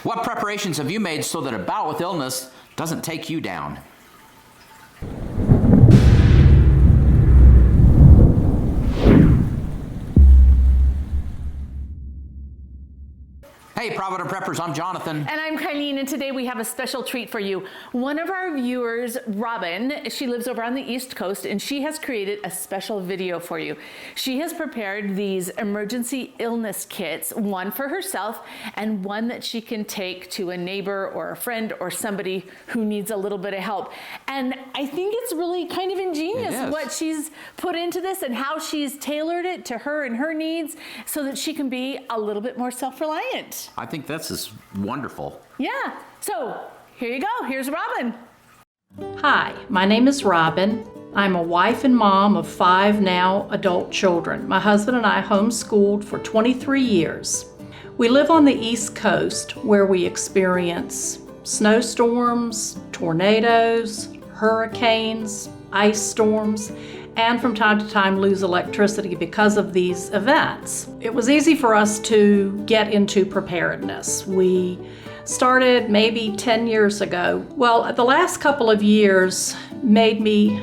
What preparations have you made so that a bout with illness doesn't take you down? Hey, Provident Preppers, I'm Jonathan. And I'm Colleen, and today we have a special treat for you. One of our viewers, Robin, she lives over on the East Coast, and she has created a special video for you. She has prepared these emergency illness kits, one for herself and one that she can take to a neighbor or a friend or somebody who needs a little bit of help. And I think it's really kind of ingenious what she's put into this and how she's tailored it to her and her needs so that she can be a little bit more self-reliant. I think this is wonderful. Yeah, so here you go. Here's Robin. Hi, my name is Robin. I'm a wife and mom of 5 now adult children. My husband and I homeschooled for 23 years. We live on the East Coast where we experience snowstorms, tornadoes, hurricanes, ice storms, and from time to time lose electricity because of these events. It was easy for us to get into preparedness. We started maybe 10 years ago. Well, the last couple of years made me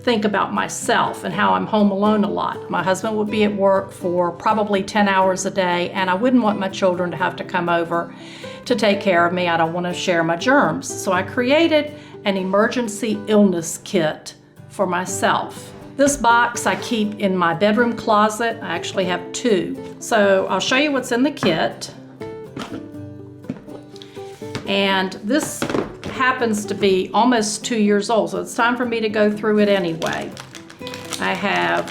think about myself and how I'm home alone a lot. My husband would be at work for probably 10 hours a day, and I wouldn't want my children to have to come over to take care of me. I don't want to share my germs. So I created an emergency illness kit for myself. This box I keep in my bedroom closet. I actually have 2. So I'll show you what's in the kit. And this happens to be almost 2 years old, so it's time for me to go through it anyway. I have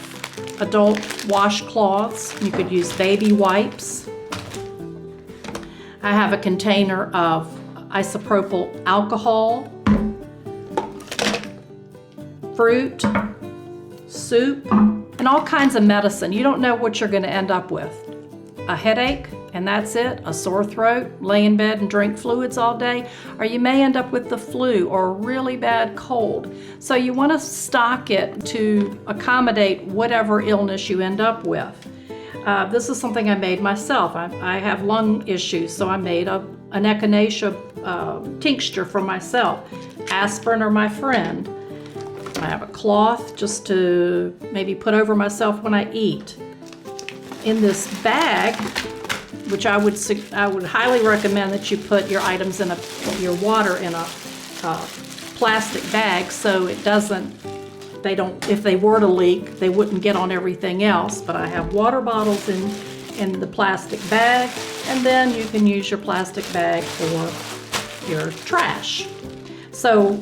adult washcloths. You could use baby wipes. I have a container of isopropyl alcohol, fruit, soup, and all kinds of medicine. You don't know what you're going to end up with. A headache, and that's it. A sore throat, lay in bed and drink fluids all day, or you may end up with the flu or a really bad cold. So you want to stock it to accommodate whatever illness you end up with. This is something I made myself. I have lung issues, so I made an echinacea tincture for myself. Aspirin are my friend. I have a cloth just to maybe put over myself when I eat. In this bag, which I would highly recommend that you put your items in your water in a plastic bag so it doesn't, if they were to leak, they wouldn't get on everything else. But I have water bottles in the plastic bag, and then you can use your plastic bag for your trash. So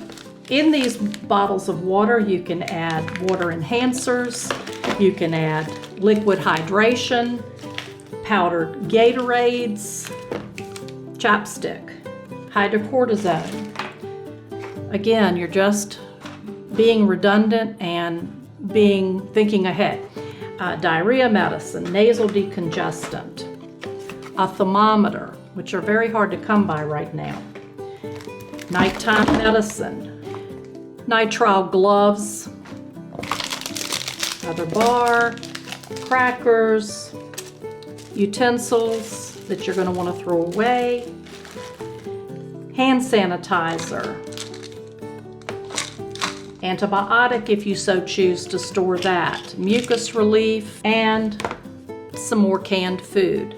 in these bottles of water, you can add water enhancers, you can add liquid hydration, powdered Gatorades, chapstick, hydrocortisone. Again, you're just being redundant and thinking ahead. Diarrhea medicine, nasal decongestant, a thermometer, which are very hard to come by right now, nighttime medicine, nitrile gloves, another bar, crackers, utensils that you're going to want to throw away, hand sanitizer, antibiotic if you so choose to store that, mucus relief, and some more canned food.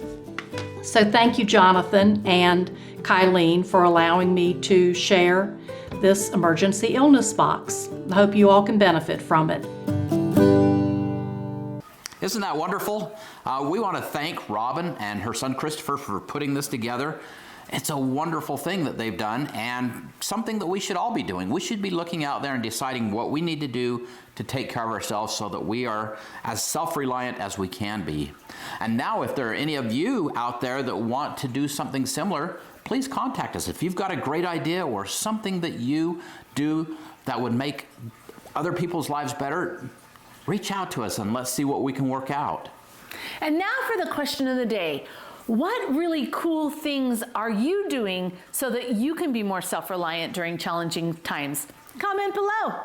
So thank you, Jonathan and Kylene, for allowing me to share this emergency illness box. I hope you all can benefit from it. Isn't that wonderful? We want to thank Robin and her son Christopher for putting this together. It's a wonderful thing that they've done, and something that we should all be doing. We should be looking out there and deciding what we need to do to take care of ourselves so that we are as self-reliant as we can be. And now, if there are any of you out there that want to do something similar, please contact us. If you've got a great idea or something that you do that would make other people's lives better, reach out to us and let's see what we can work out. And now for the question of the day. What really cool things are you doing so that you can be more self-reliant during challenging times? Comment below.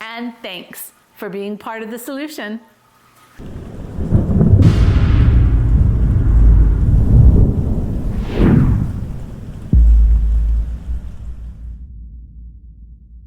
And thanks for being part of the solution.